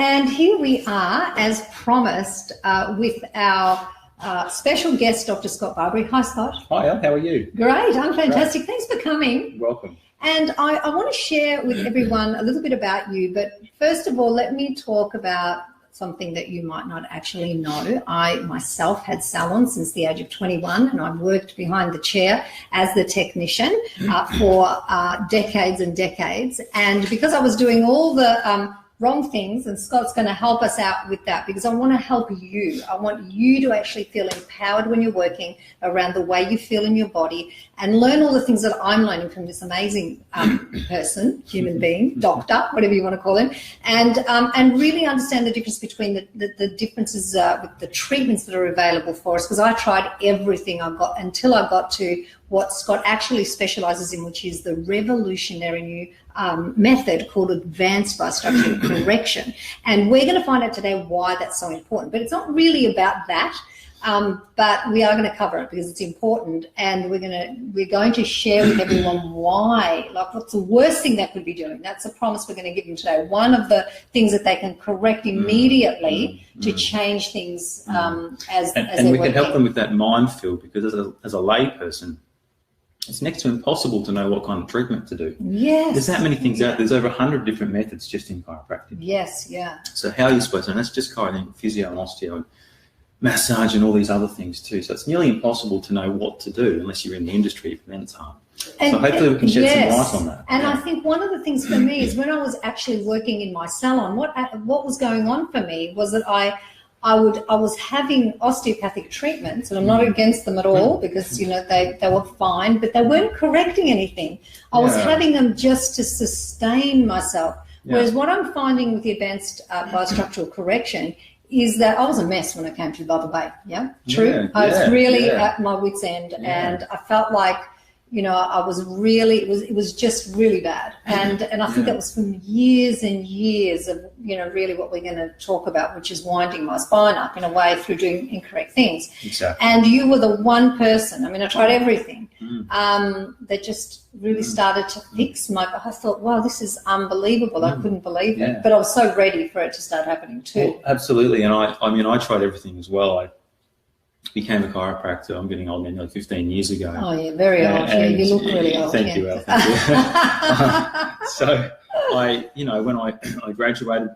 and here we are, as promised, with our special guest, Dr. Scott Barbary. Hi, Scott. Hi, Elle. How are you? Great. I'm fantastic. Great. Thanks for coming. Welcome. And I want to share with everyone a little bit about you. But first of all, let me talk about something that you might not actually know. I myself had salons since the age of 21, and I've worked behind the chair as the technician for decades and decades. And because I was doing all the wrong things, and Scott's going to help us out with that, because I want to help you. I want you to actually feel empowered when you're working around the way you feel in your body and learn all the things that I'm learning from this amazing person, human being, doctor, whatever you want to call him, and really understand the difference between the differences with the treatments that are available for us, because I tried everything I got until I got to what Scott actually specializes in, which is the revolutionary new method called advanced biostructural correction. And we're going to find out today why that's so important. But it's not really about that, but we are going to cover it because it's important, and we're going to share with everyone why, like what's the worst thing they could be doing. That's a promise we're going to give them today. One of the things that they can correct immediately to change things as and we can help them with that minefield, because as a lay person, it's next to impossible to know what kind of treatment to do. Yes. There's that many things out there. There's over 100 different methods just in chiropractic. Yes, yeah. So how are you supposed to, and that's just chiropractic, physio and osteo and massage and all these other things too. So it's nearly impossible to know what to do unless you're in the industry, then it's hard. And so hopefully we can shed some light on that. And I think one of the things for me is when I was actually working in my salon, what was going on for me was that I was having osteopathic treatments, and I'm not against them at all, because they were fine, but they weren't correcting anything. I was having them just to sustain myself. Whereas what I'm finding with the advanced biostructural correction is that I was a mess when I came to Bubble Bay. Yeah, true. I was really at my wit's end, and I felt like, I was really, it was just really bad. And I think that was from years and years of, really what we're going to talk about, which is winding my spine up in a way through doing incorrect things. Exactly. And you were the one person, I tried everything, that just really started to fix I thought, wow, this is unbelievable. I couldn't believe it. But I was so ready for it to start happening too. Well, absolutely. And I tried everything as well. I became a chiropractor. I'm getting old now, nearly 15 years ago. Oh, yeah, very old. You look really old. Thank you, Elle. Thank you. So when I graduated,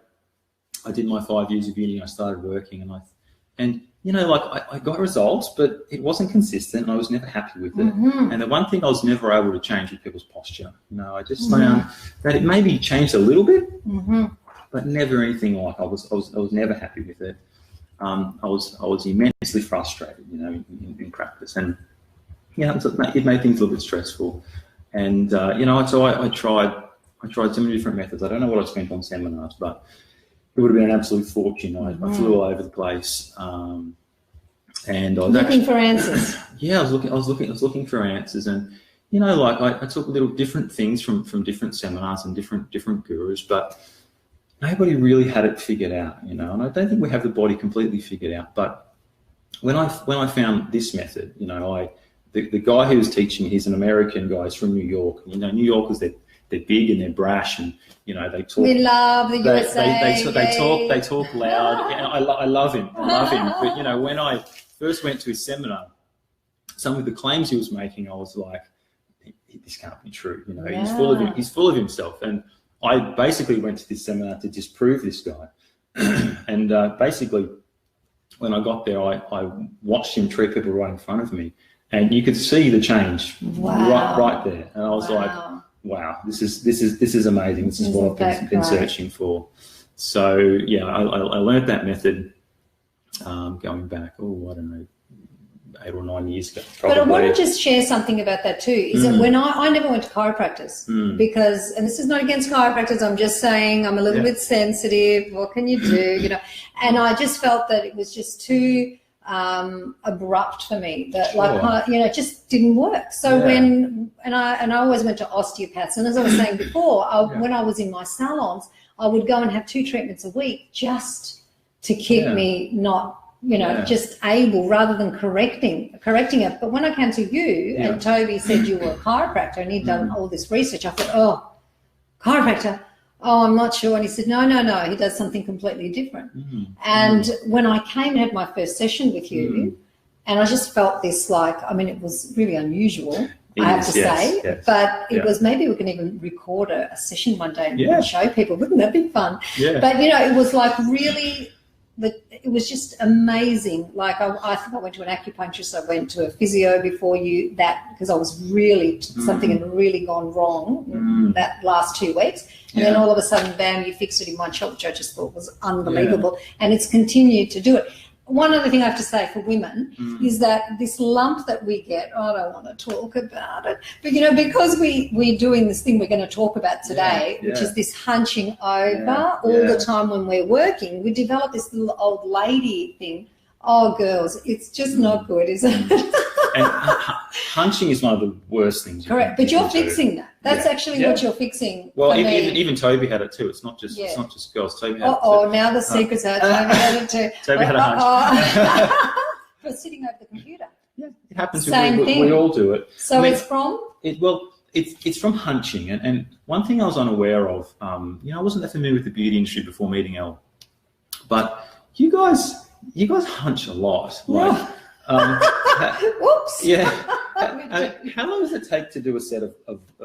I did my 5 years of uni. I started working, and I got results, but it wasn't consistent, and I was never happy with it. And the one thing I was never able to change was people's posture. I just found that it maybe changed a little bit, but never anything like I was never happy with it. I was immensely frustrated, in practice, and it made things a little bit stressful. And so I tried so many different methods. I don't know what I spent on seminars, but it would have been an absolute fortune. I flew all over the place, and I was looking for answers. Yeah, I was looking for answers, and I took little different things from different seminars and different gurus, but nobody really had it figured out, and I don't think we have the body completely figured out. But when I found this method, the guy who was teaching, he's an American guy. He's from New York. New Yorkers, they're big and they're brash, and they talk. We love the USA. They talk loud. I love him. But when I first went to his seminar, some of the claims he was making, I was like, this can't be true. He's full of himself. And I basically went to this seminar to disprove this guy. And basically, when I got there, I watched him treat people right in front of me, and you could see the change right there. And I was like, wow, this is amazing. This is what I've been searching for. So I learned that method going back, I don't know, 8 or 9 years ago. Probably. But I want to just share something about that too, is that when I never went to chiropractors because, and this is not against chiropractors, I'm just saying I'm a little bit sensitive, what can you do, and I just felt that it was just too abrupt for me, that it just didn't work. So when I always went to osteopaths, and as I was saying before, when I was in my salons, I would go and have 2 treatments a week just to keep me not just able, rather than correcting it. But when I came to you and Toby said you were a chiropractor and he'd done all this research, I thought, chiropractor, oh, I'm not sure. And he said, no, he does something completely different. Mm-hmm. And when I came and had my first session with you, and I just felt this like, I mean, it was really unusual, I have to say, but it was, maybe we can even record a session one day and show people. Wouldn't that be fun? Yeah. But, you know, it was like really, it was just amazing. Like I think I went to an acupuncturist, I went to a physio before you, because I was really, something had really gone wrong that last 2 weeks. And then all of a sudden, bam, you fixed it in one shot, which I just thought was unbelievable. Yeah. And it's continued to do it. One other thing I have to say for women is that this lump that we get, I don't want to talk about it, but, you know, because we're doing this thing we're going to talk about today, which is this hunching over all the time when we're working, we develop this little old lady thing. Oh, girls, it's just not good, is it? And hunching is one of the worst things. Correct, but you're fixing that. That's actually what you're fixing. Well, even Toby had it too. It's not just girls. Toby had it too. Now the secret's out. Toby had it too. Toby had a hunch. For sitting over the computer. Yeah, it happens. Same thing. We all do it. So it's from? It's from hunching. And one thing I was unaware of, you know, I wasn't that familiar with the beauty industry before meeting Elle, but you guys hunch a lot. Like, whoops. Yeah. How long does it take to do a set of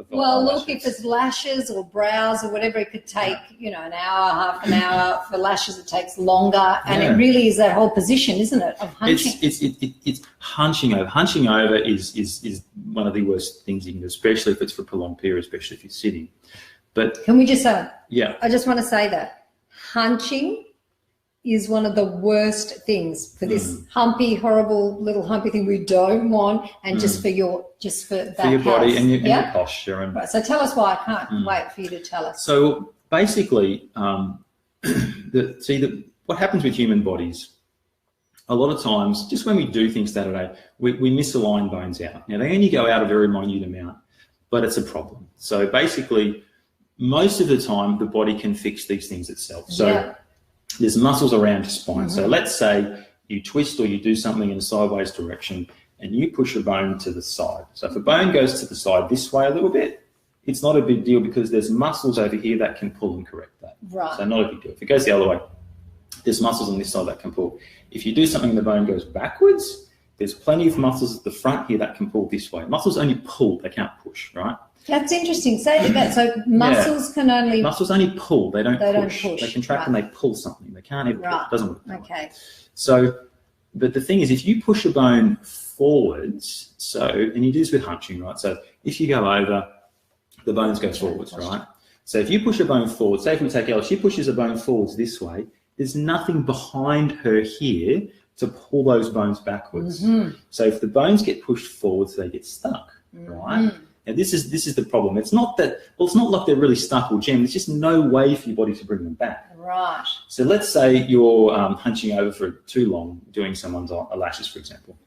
well, eyelashes? look, if it's lashes or brows or whatever, it could take, you know, an hour, half an hour. For lashes, it takes longer. And it really is that whole position, isn't it, of hunching? It's hunching over. Hunching over is one of the worst things you can do, especially if it's for a prolonged period, especially if you're sitting. But can we just say? Yeah. I just want to say that hunching is one of the worst things for this humpy, horrible little humpy thing we don't want, and just for your body and your posture. And right. So tell us why. I can't wait for you to tell us. So basically, what happens with human bodies, a lot of times, just when we do things day to day, we misalign bones out. Now, they only go out a very minute amount, but it's a problem. So basically, most of the time, the body can fix these things itself. So there's muscles around your spine. So let's say you twist or you do something in a sideways direction and you push a bone to the side. So if a bone goes to the side this way a little bit, it's not a big deal because there's muscles over here that can pull and correct that. Right. So not a big deal. If it goes the other way, there's muscles on this side that can pull. If you do something and the bone goes backwards, there's plenty of muscles at the front here that can pull this way. Muscles only pull, they can't push, right? That's interesting. Say that. So muscles can only... Muscles only pull. They don't push. They contract and they pull something. They can't ever push. It doesn't work. Okay. So, but the thing is, if you push a bone forwards, and you do this with hunching, right? So if you go over, the bones go forwards, right? So if you push a bone forward, say if we take Elle, she pushes a bone forwards this way, there's nothing behind her here to pull those bones backwards. So if the bones get pushed forwards, they get stuck, right? And this is the problem. It's not that, it's not like they're really stuck or jammed. There's just no way for your body to bring them back. Right. So let's say you're hunching over for too long, doing someone's lashes, for example.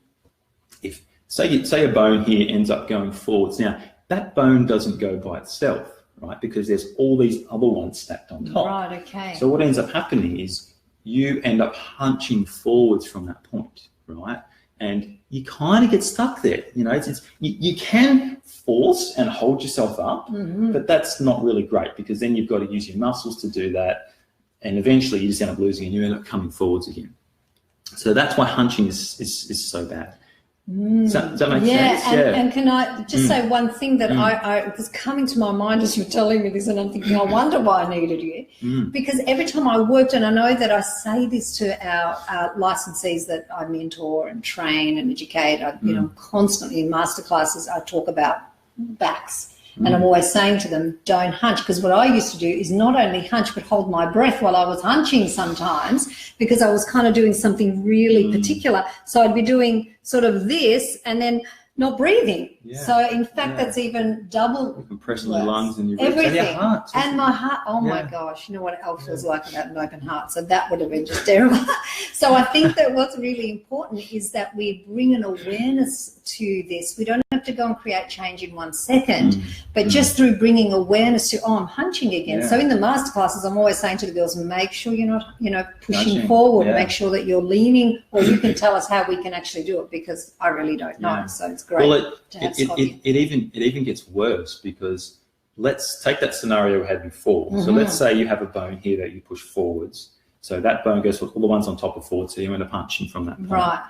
If say a bone here ends up going forwards, now that bone doesn't go by itself, right? Because there's all these other ones stacked on top. Right. Okay. So what ends up happening is you end up hunching forwards from that point, right? And you kind of get stuck there. You know, you can force and hold yourself up, but that's not really great because then you've got to use your muscles to do that, and eventually you just end up losing and you end up coming forwards again. So that's why hunching is so bad. Does that make sense? And can I just say one thing that I was coming to my mind as you were telling me this, and I'm thinking, I wonder why I needed you. Because every time I worked, and I know that I say this to our licensees that I mentor and train and educate, you know, constantly in masterclasses, I talk about backs. And I'm always saying to them, don't hunch, because what I used to do is not only hunch but hold my breath while I was hunching sometimes, because I was kind of doing something really particular. So I'd be doing sort of this and then not breathing. So in fact, that's even double. You can press on your lungs and your everything. And your heart. And my heart. Oh my gosh, you know what Elle feels like about an open heart. So that would have been just terrible. So I think that what's really important is that we bring an awareness to this. We don't have to go and create change in 1 second, but just through bringing awareness to, I'm hunching again. So in the masterclasses, I'm always saying to the girls, make sure you're not, pushing hunching forward. Make sure that you're leaning, or you can tell us how we can actually do it, because I really don't know. So it's great. Well, it even gets worse, because let's take that scenario we had before. So let's say you have a bone here that you push forwards. So that bone goes for all the ones on top of forward, so you're going to punch in from that point. Right.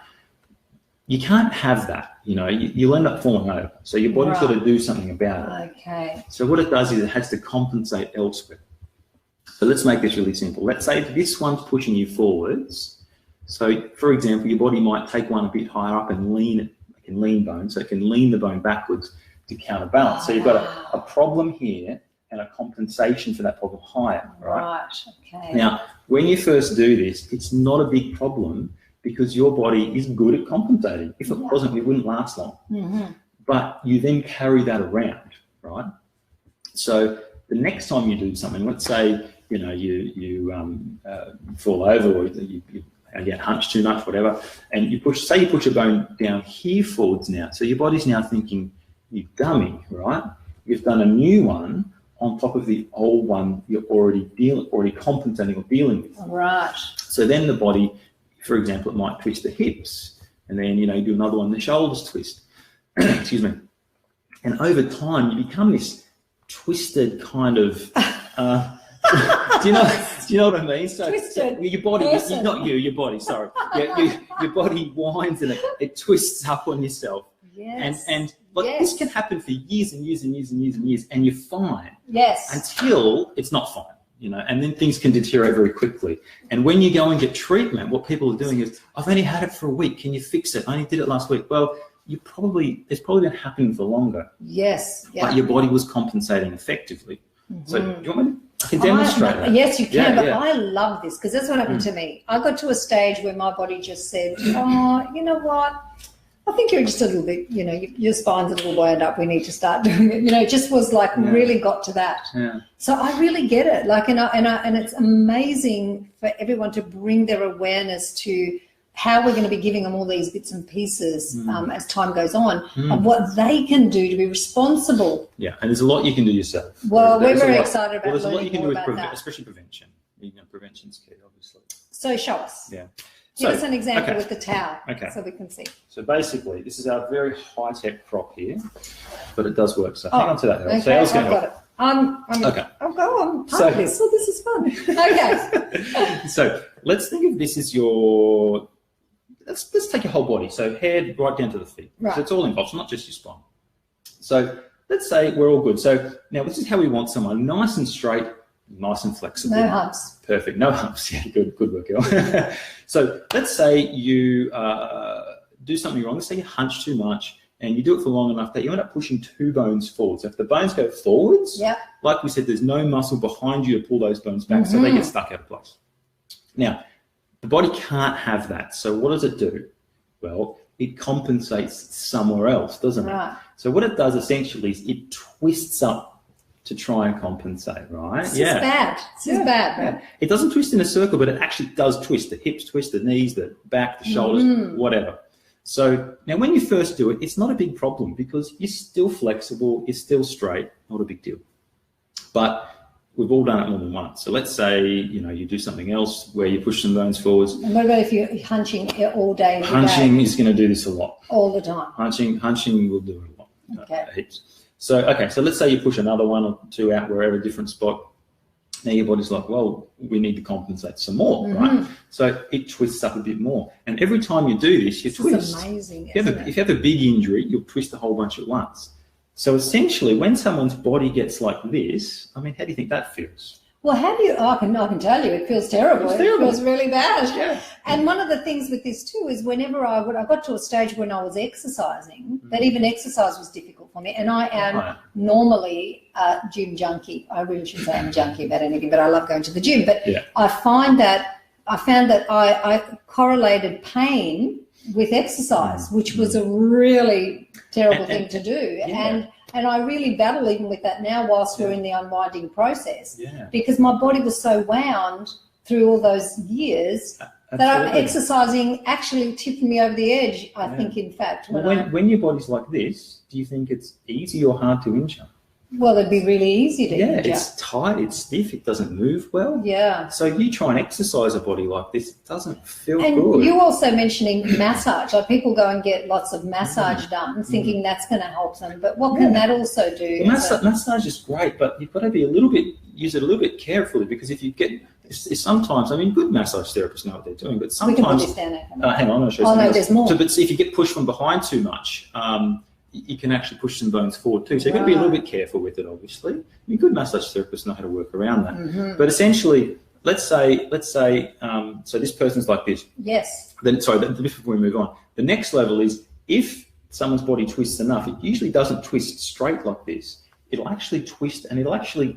You can't have that, you'll end up falling over. So your body's got to do something about it. Okay. So what it does is it has to compensate elsewhere. So let's make this really simple. Let's say this one's pushing you forwards. So for example, your body might take one a bit higher up and lean it, like a lean bone, so it can lean the bone backwards to counterbalance. So you've got a problem here and a compensation for that problem higher, right? Right, okay. Now, when you first do this, it's not a big problem because your body is good at compensating. If it wasn't, it wouldn't last long. But you then carry that around, right? So the next time you do something, let's say, you fall over or you get hunched too much, whatever, and you push a bone down here forwards now. So your body's now thinking, you dummy, right? You've done a new one on top of the old one you're already compensating or dealing with. Right. So then the body, for example, it might twist the hips, and then you do another one, the shoulders twist. Excuse me. And over time, you become this twisted kind of. Do you know what I mean? So your body, not you, your body. Sorry, your body winds and it twists up on yourself. Yes. And this can happen for years and years and years and years and years, and you're fine. Yes. Until it's not fine. And then things can deteriorate very quickly. And when you go and get treatment, what people are doing is, I've only had it for a week. Can you fix it? I only did it last week. Well, it's probably been happening for longer. Yes. Yeah. But your body was compensating effectively. So do you want me to? I can demonstrate that. Yes, you can. But I love this because that's what happened to me. I got to a stage where my body just said, oh, you know what? I think you're just a little bit, your spine's a little wound up. We need to start doing it. It just was like really got to that. Yeah. So I really get it. Like, and it's amazing for everyone to bring their awareness to how we're going to be giving them all these bits and pieces as time goes on of what they can do to be responsible. Yeah, and there's a lot you can do yourself. Well, we're very excited about there's a lot you can do with that. especially prevention. Prevention's key, obviously. So show us. Yeah. Give us an example with the towel so we can see. So basically, this is our very high-tech prop here, but it does work. So hang on to that. Okay, so I've got it. Okay. I'll go on part of this. This is fun. Okay. So let's think of this as your... Let's take your whole body. So head right down to the feet. Right. So it's all involved, not just your spine. So let's say we're all good. So now this is how we want someone nice and straight, nice and flexible. No humps. Perfect. No humps. Yeah, good work, girl. So let's say you do something wrong. Let's say you hunch too much and you do it for long enough that you end up pushing two bones forward. So if the bones go forwards, like we said, there's no muscle behind you to pull those bones back, so they get stuck out of place. Now, the body can't have that. So what does it do? Well, it compensates somewhere else, doesn't it? So what it does essentially is it twists up to try and compensate, right? This is bad. This is bad. Yeah. It doesn't twist in a circle, but it actually does twist. The hips twist, the knees, the back, the shoulders, whatever. So now when you first do it, it's not a big problem because you're still flexible, you're still straight, not a big deal. But we've all done it more than once. So let's say, you do something else where you push some bones forwards. And what about if you're hunching all day? Hunching is going to do this a lot. All the time. Hunching will do it a lot. Okay. Heaps. So let's say you push another one or two out wherever, a different spot. Now your body's like, well, we need to compensate some more, right? So it twists up a bit more. And every time you do this, you twist. It's amazing, if you have a big injury, you'll twist a whole bunch at once. So essentially, when someone's body gets like this, how do you think that feels? Well, I can tell you, it feels terrible. It feels really bad. Yeah. And one of the things with this too is whenever I got to a stage when I was exercising, that even exercise was difficult for me. And I am normally a gym junkie. I really shouldn't say I'm a junkie about anything, but I love going to the gym. But I found that I correlated pain with exercise, which was a really terrible thing to do. And I really battle even with that now whilst we're in the unwinding process because my body was so wound through all those years that exercising actually tipped me over the edge, I think, in fact. When your body's like this, do you think it's easy or hard to injure? Well, it'd be really easy to injure. It's tight, it's stiff, it doesn't move well. Yeah. So you try and exercise a body like this, it doesn't feel and good. And you also mentioning massage. Like people go and get lots of massage done thinking that's going to help them. But what can that also do? Well, massage is great, but you've got to be use it a little bit carefully, because if you get... Sometimes, I mean, good massage therapists know what they're doing, but sometimes... We can put this down there. Hang on, I'll show you. Oh, no, there's more. But see, if you get pushed from behind too much, you can actually push some bones forward too. So you've got to be a little bit careful with it, obviously. I mean, good massage therapists know how to work around that. But essentially, let's say, so this person's like this. Yes. Then, before we move on, the next level is if someone's body twists enough, it usually doesn't twist straight like this. It'll actually twist, and it'll actually,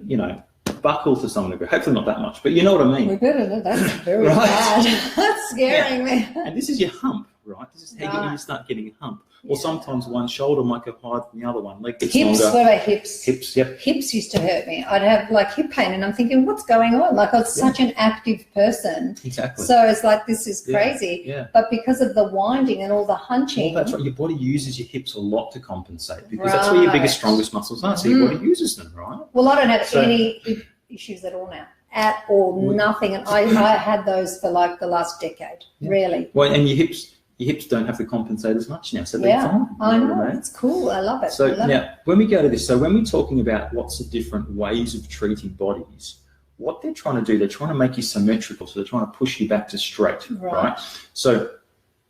buckle to some degree. Hopefully not that much, but you know what I mean. We better. That's very bad. That's scaring me. And this is your hump, right? This is how you start getting a hump. Or sometimes one shoulder might go higher than the other one. Leg gets hips, longer. what about hips? Hips, yep. Hips used to hurt me. I'd have like hip pain, and I'm thinking, what's going on? Like I was such an active person. Exactly. So it's like, this is crazy. Yeah. But because of the winding and all the hunching. Well, that's right. Your body uses your hips a lot to compensate, because that's where your biggest, strongest muscles are. So your body uses them, right? Well, I don't have any issues at all now. At all, nothing. And I had those for like the last decade, really. Well, and your hips don't have to compensate as much now, so they're fine. I know. It's cool. I love it. So now, when we go to this, so when we're talking about lots of different ways of treating bodies, what they're trying to do, they're trying to make you symmetrical, so they're trying to push you back to straight, right? So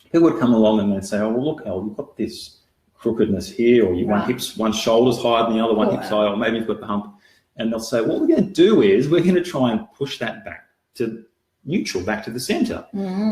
people would come along and they'd say, oh, well, look, Elle, you've got this crookedness here, or one shoulder's higher than the other, one hip's higher, or maybe you've got the hump. And they'll say, what we're going to do is we're going to try and push that back to neutral, back to the center.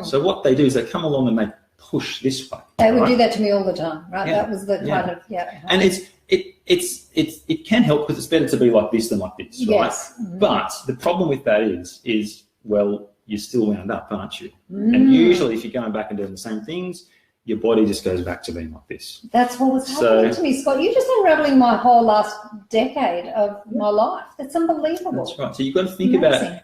So what they do is they come along and they push this way. They would do that to me all the time, right? Yeah. That was the kind of, And it can help, because it's better to be like this than like this, right? But the problem with that is, well, you're still wound up, aren't you? And usually if you're going back and doing the same things, your body just goes back to being like this. That's what was happening to me, Scott. You're just unraveling my whole last decade of my life. That's unbelievable. That's right. So you've got to think about it.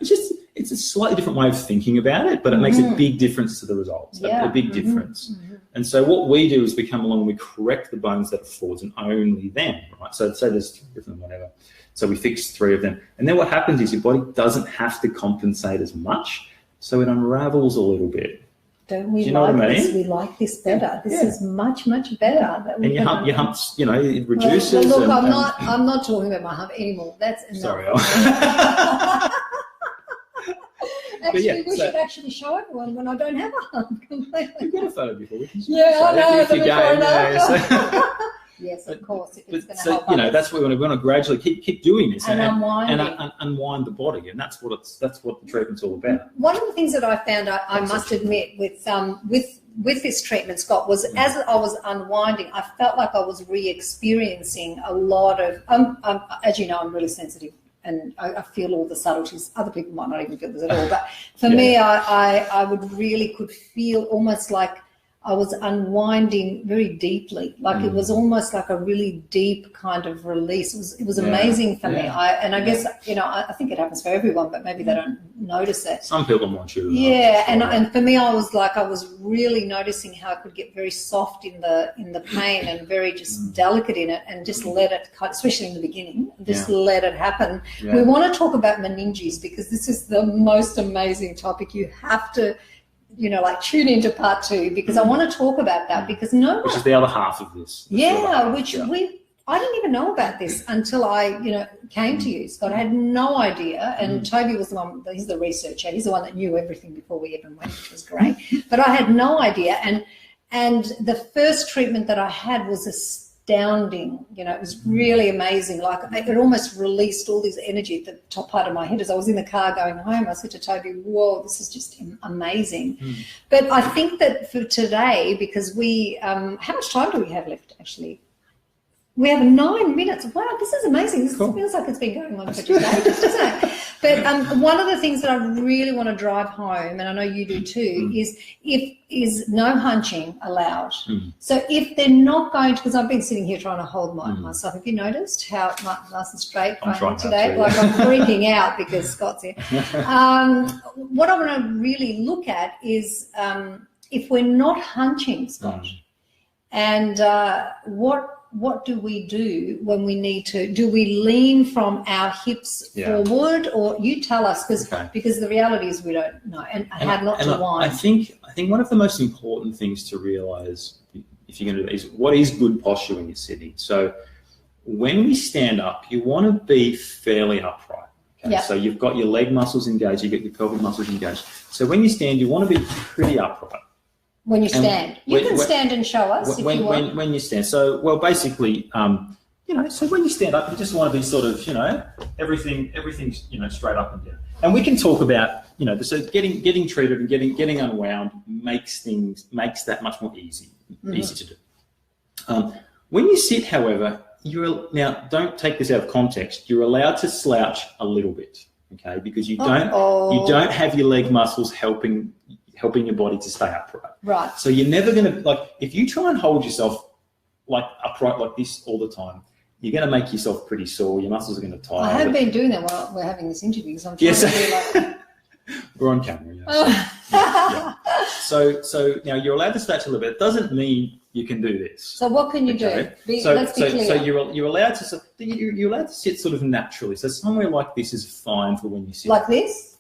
It's a slightly different way of thinking about it, but it makes a big difference to the results, a big difference. And so what we do is we come along and we correct the bones that are frauds, and only them, right? So say there's 3 of them, whatever. So we fix 3 of them. And then what happens is your body doesn't have to compensate as much, so it unravels a little bit. Don't we Do you know what I mean? This? We like this better. This is much, much better. And your humps, it reduces. Well, look, I'm not talking about my hump anymore. That's enough. Sorry. Actually, we should actually show everyone when I don't have a hump. We've got a photo before. We can I know. if you go, yes, of course. If it's going to help that's what we want to gradually keep doing this and unwind the body, and that's what the treatment's all about. One of the things that I found, I must admit, with this treatment, Scott, was as I was unwinding, I felt like I was re-experiencing a lot of. As you know, I'm really sensitive, and I feel all the subtleties. Other people might not even feel this at all, but for me, I could feel almost like I was unwinding very deeply, like it was almost like a really deep kind of release. It was amazing for me. I guess, I think it happens for everyone, but maybe they don't notice it. Some people want you to know. Yeah, and for me, I was really noticing how I could get very soft in the pain and very just delicate in it, and just let it, especially in the beginning, just let it happen. Yeah. We want to talk about meninges, because this is the most amazing topic. You have to tune into part 2, because I want to talk about that, because which is the other half of this. I didn't even know about this until I, came to you, Scott. I had no idea, and Toby was the one. He's the researcher. He's the one that knew everything before we even went, which was great. But I had no idea, and the first treatment that I had was astounding. It was really amazing. Like it almost released all this energy at the top part of my head. As I was in the car going home, I said to Toby, whoa, this is just amazing. But I think that for today, because how much time do we have left, actually? We have 9 minutes. Wow, this is amazing. This feels like it's been going on for 2 days, doesn't it? But one of the things that I really want to drive home, and I know you do too, is no hunching allowed. So if they're not going to, because I've been sitting here trying to hold myself. Have you noticed how nice and straight I'm today? Like I'm freaking out because Scott's here. What I want to really look at is if we're not hunching, Scott, and what what do we do when we need to? Do we lean from our hips forward, or you tell us? Because the reality is we don't know, and how not to wind. I think one of the most important things to realise if you're going to do is what is good posture when you're sitting. So when we stand up, you want to be fairly upright. Okay? So you've got your leg muscles engaged, you've got your pelvic muscles engaged. So when you stand, you want to be pretty upright. When you stand, you can stand and show us if you want. When you stand, so basically, so when you stand up, you just want to be sort of, everything's straight up and down. And we can talk about, so getting treated and getting unwound makes that much more easy to do. When you sit, however, now don't take this out of context. You're allowed to slouch a little bit, okay, because you don't have your leg muscles helping your body to stay upright. Right. So you're never going to, if you try and hold yourself upright like this all the time, you're going to make yourself pretty sore. Your muscles are going to tire. I have been doing that while we're having this interview, because I'm trying to do we're on camera, yeah. So now you're allowed to stretch a little bit. It doesn't mean you can do this. So what can you do? Let's be clear. So you're allowed to sit sort of naturally. So somewhere like this is fine for when you sit. Like this?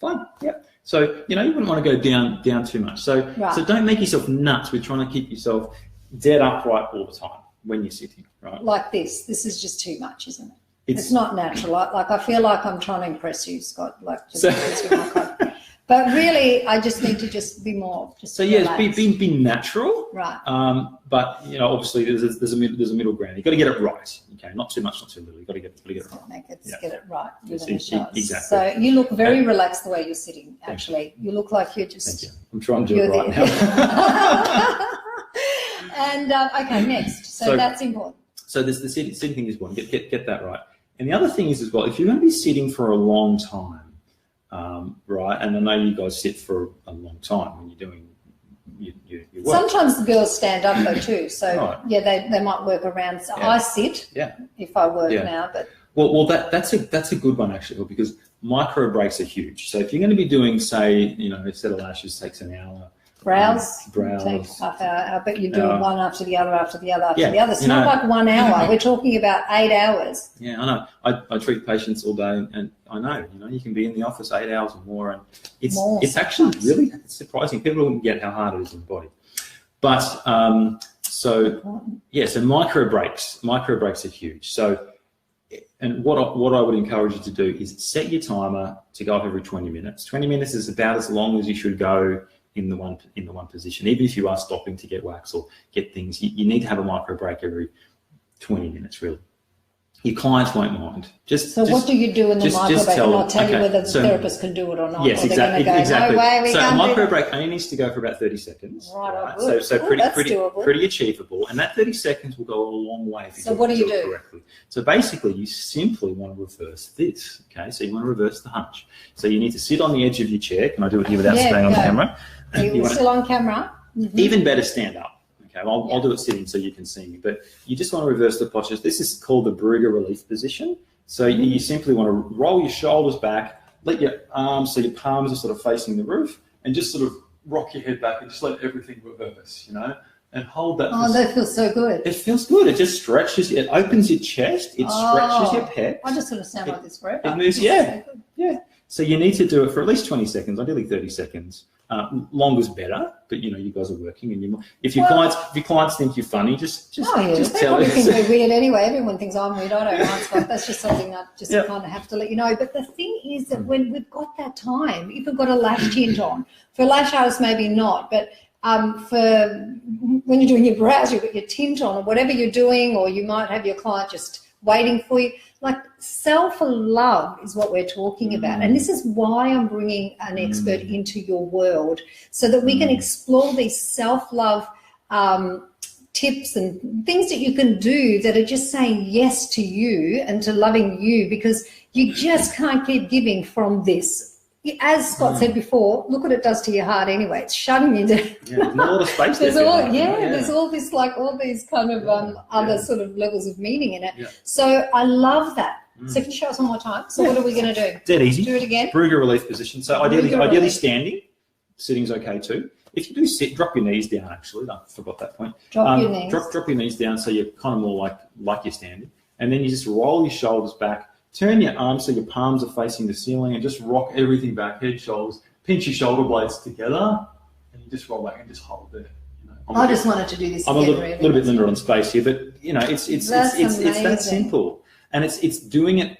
Fine. Yep. So you wouldn't want to go down too much. So don't make yourself nuts with trying to keep yourself dead upright all the time when you're sitting, right? Like this. This is just too much, isn't it? It's not natural. I feel like I'm trying to impress you, Scott. But really, I just need to be more. Be natural. Right. But obviously, there's a middle ground. You've got to get it right. Okay, not too much, not too little. You've got to get it right. Get it right. Exactly. So you look very relaxed the way you're sitting. Actually, you look like you're just. Thank you. I'm trying to do it right now. And okay, next. So that's important. So the sitting thing is important. Get that right. And the other thing is as well, if you're going to be sitting for a long time, right, and I know you guys sit for a long time when you're doing your work. Sometimes the girls stand up though too, so they might work around. So I sit if I work now, but well that's a good one actually, because micro breaks are huge. So if you're going to be doing, say, a set of lashes takes an hour. Brows take half hour. I bet you're doing one after the other, after the other. It's not like 1 hour. We're talking about 8 hours. Yeah, I know. I treat patients all day, and I know, you can be in the office 8 hours or more, and it's actually really surprising. People don't get how hard it is in the body. But so micro breaks are huge. So, and what I would encourage you to do is set your timer to go up every 20 minutes. 20 minutes is about as long as you should go in the one position. Even if you are stopping to get wax or get things, you need to have a micro break every 20 minutes, really. Your clients won't mind. What do you do in the micro break? And I'll tell you whether the therapist can do it or not. Yes, exactly. No way, so a micro break only needs to go for about 30 seconds. Right. So pretty achievable. And that 30 seconds will go a long way if you do it correctly. So basically, you simply want to reverse this. Okay, so you want to reverse the hunch. So you need to sit on the edge of your chair. Can I do it here without staying on camera? You're still on camera. Mm-hmm. Even better, stand up. Okay, I'll do it sitting so you can see me. But you just want to reverse the posture. This is called the Brugger relief position. So you simply want to roll your shoulders back, let your arms, so your palms are sort of facing the roof, and just sort of rock your head back and just let everything reverse, and hold that. Oh, that feels so good. It feels good. It just stretches. It opens your chest. It stretches your pecs. I just sort of sound like this forever. It moves, yeah. So you need to do it for at least 20 seconds, ideally 30 seconds. Longer's better, but you guys are working, and if your clients think you're funny, just tell them. They think we're weird anyway. Everyone thinks I'm weird. I don't mind, Scott. That's just something I just kind of have to let you know. But the thing is that when we've got that time, if we've got a lash tint on, for lash artists maybe not, but for when you're doing your brows, you've got your tint on, or whatever you're doing, or you might have your client just waiting for you. Like, self-love is what we're talking about. And this is why I'm bringing an expert into your world, so that we can explore these self-love tips and things that you can do that are just saying yes to you and to loving you, because you just can't keep giving from this. As Scott said before, look what it does to your heart anyway. It's shutting you down. Yeah, there's a lot of space there. There's all this, all these kind of other sort of levels of meaning in it. Yeah. So I love that. So can you show us one more time? So what are we going to do? Dead easy. Do it again. Brugger relief position. So ideally standing. sitting's okay too. If you do sit, drop your knees down. Actually, I forgot that point. Drop your knees. Drop your knees down so you're kind of more like you're standing, and then you just roll your shoulders back. Turn your arms so your palms are facing the ceiling, and just rock everything back, head, shoulders. Pinch your shoulder blades together, and you just roll back and just hold there. I just wanted to do this. I'm a little bit limited on space here, but it's that simple, and it's doing it.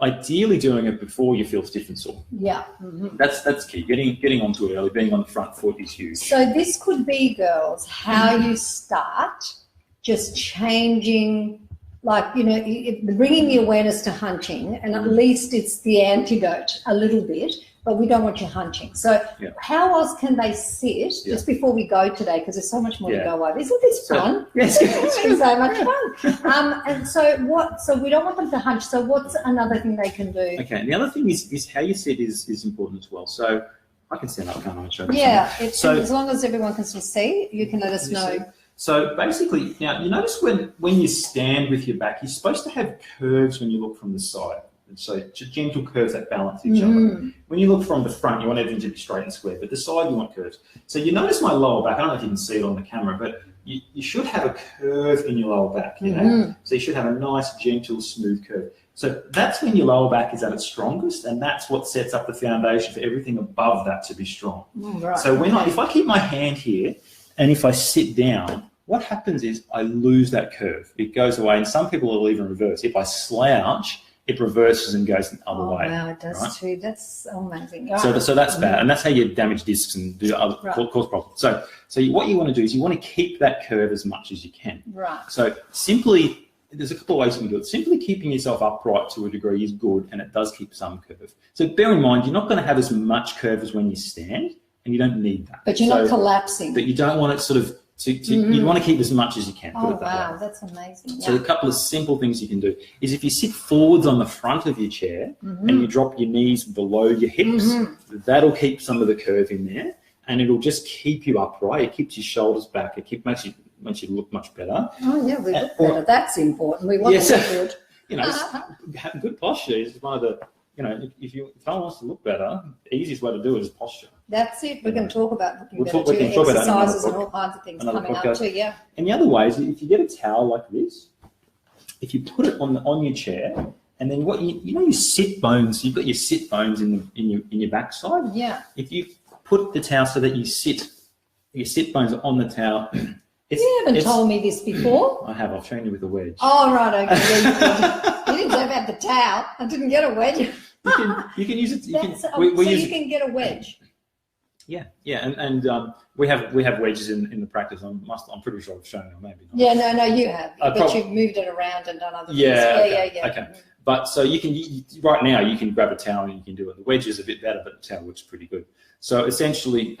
Ideally, doing it before you feel stiff and sore. Yeah, that's key. Getting onto it early, being on the front foot is huge. So this could be, girls, how you start just changing, bringing the awareness to hunching, and at least it's the antidote a little bit. But we don't want you hunching. So how else can they sit just before we go today? Because there's so much more to go over. Isn't this fun? Yes, it's so much fun. And so we don't want them to hunch. So what's another thing they can do? Okay, and the other thing is how you sit is important as well. So I can stand up, can't I? Show as long as everyone can still see, you can let us know. So basically, now you notice when you stand with your back, you're supposed to have curves when you look from the side. So gentle curves that balance each other. When you look from the front, you want everything to be straight and square, but the side you want curves. So you notice my lower back. I don't know if you can see it on the camera, but you should have a curve in your lower back. You know, so you should have a nice, gentle, smooth curve. So that's when your lower back is at its strongest, and that's what sets up the foundation for everything above that to be strong. Right. So if I keep my hand here, and if I sit down, what happens is I lose that curve. It goes away, and some people will even reverse. If I slouch, it reverses and goes the other way. Wow, it does too. That's amazing. So that's bad, and that's how you damage discs and do other cause problems. So what you want to do is you want to keep that curve as much as you can. Right. So simply, there's a couple of ways you can do it. Simply keeping yourself upright to a degree is good, and it does keep some curve. So bear in mind, you're not going to have as much curve as when you stand, and you don't need that. But you're not collapsing. But you don't want it sort of. You want to keep as much as you can. Oh, wow, that's amazing. So a couple of simple things you can do is if you sit forwards on the front of your chair and you drop your knees below your hips, that'll keep some of the curve in there, and it'll just keep you upright. It keeps your shoulders back. It makes you look much better. Oh, yeah, we look better. That's important. We want to look good. Having good posture is one of the, if someone wants to look better, the easiest way to do it is posture. That's it. We're going to talk about looking better too, exercises and all kinds of things coming up too, yeah. And the other way is if you get a towel like this, if you put it on your chair, and then your sit bones, you've got your sit bones in your backside. Yeah. If you put the towel so that your sit bones are on the towel. You haven't told me this before. I have. I've shown you with a wedge. Oh, right. Okay. You didn't say about the towel. I didn't get a wedge. You can use it. You can get a wedge. Yeah, and we have wedges in the practice. I'm pretty sure I've shown them, maybe not. Yeah, no, you have, but you've moved it around and done other things. Yeah. Okay. But so you can right now you can grab a towel and you can do it. The wedge is a bit better, but the towel looks pretty good. So essentially,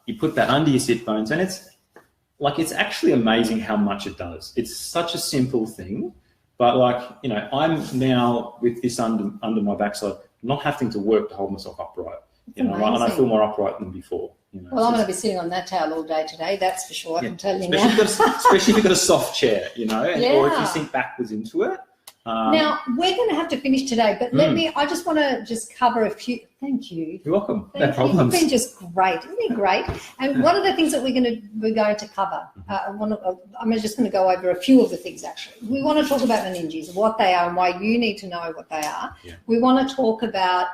you put that under your sit bones, and it's actually amazing how much it does. It's such a simple thing, but I'm now with this under my backside, not having to work to hold myself upright. And I feel more upright than before. Well, I'm going to be sitting on that towel all day today, that's for sure. I can tell you now. Especially if you've got a soft chair, or if you sink backwards into it. Now, we're going to have to finish today, but I just want to cover a few. Thank you. You're welcome. No problems. You've been just great. Isn't it great? And one of the things that we're going to cover, I'm just going to go over a few of the things, actually. We want to talk about meninges, what they are and why you need to know what they are. Yeah. We want to talk about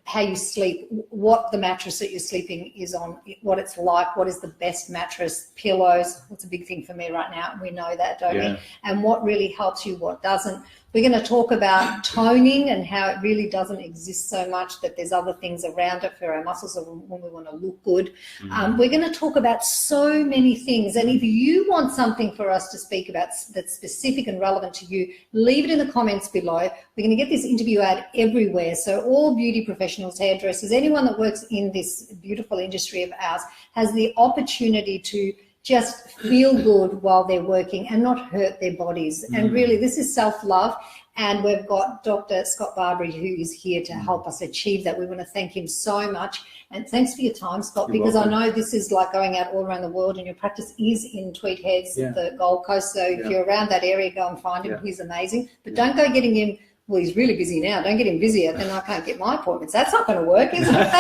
how you sleep, what the mattress that you're sleeping is on, what it's like, what is the best mattress, pillows. That's a big thing for me right now. We know that, don't we? And what really helps you, what doesn't. We're going to talk about toning and how it really doesn't exist so much, that there's other things around it for our muscles when we want to look good. We're going to talk about so many things. And if you want something for us to speak about that's specific and relevant to you, leave it in the comments below. We're going to get this interview out everywhere. So all beauty professionals, hairdressers, anyone that works in this beautiful industry of ours has the opportunity to just feel good while they're working and not hurt their bodies. And really, this is self-love. And we've got Dr. Scott Barbary, who is here to help us achieve that. We want to thank him so much. And thanks for your time, Scott, because I know this is like going out all around the world, and your practice is in Tweed Heads, the Gold Coast. So if you're around that area, go and find him. He's amazing. But don't go getting him well, he's really busy now. Don't get him busier, then I can't get my appointments. That's not going to work, is it?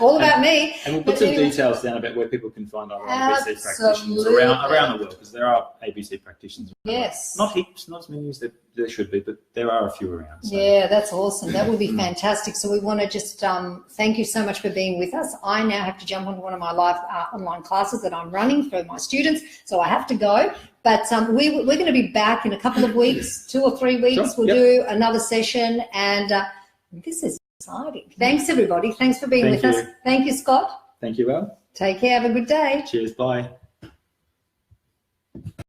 All about me. And we'll put some details down about where people can find other ABC practitioners around the world, because there are ABC practitioners. Yes. Not heaps, not as many as there should be, but there are a few around. So. Yeah, that's awesome. That would be fantastic. So we want to just thank you so much for being with us. I now have to jump onto one of my live online classes that I'm running for my students, so I have to go. But we're going to be back in a couple of weeks, 2 or 3 weeks. Sure. We'll do another session, and this is exciting. Thanks, everybody. Thanks for being with us. Thank you, Scott. Thank you, Elle. Take care. Have a good day. Cheers. Bye.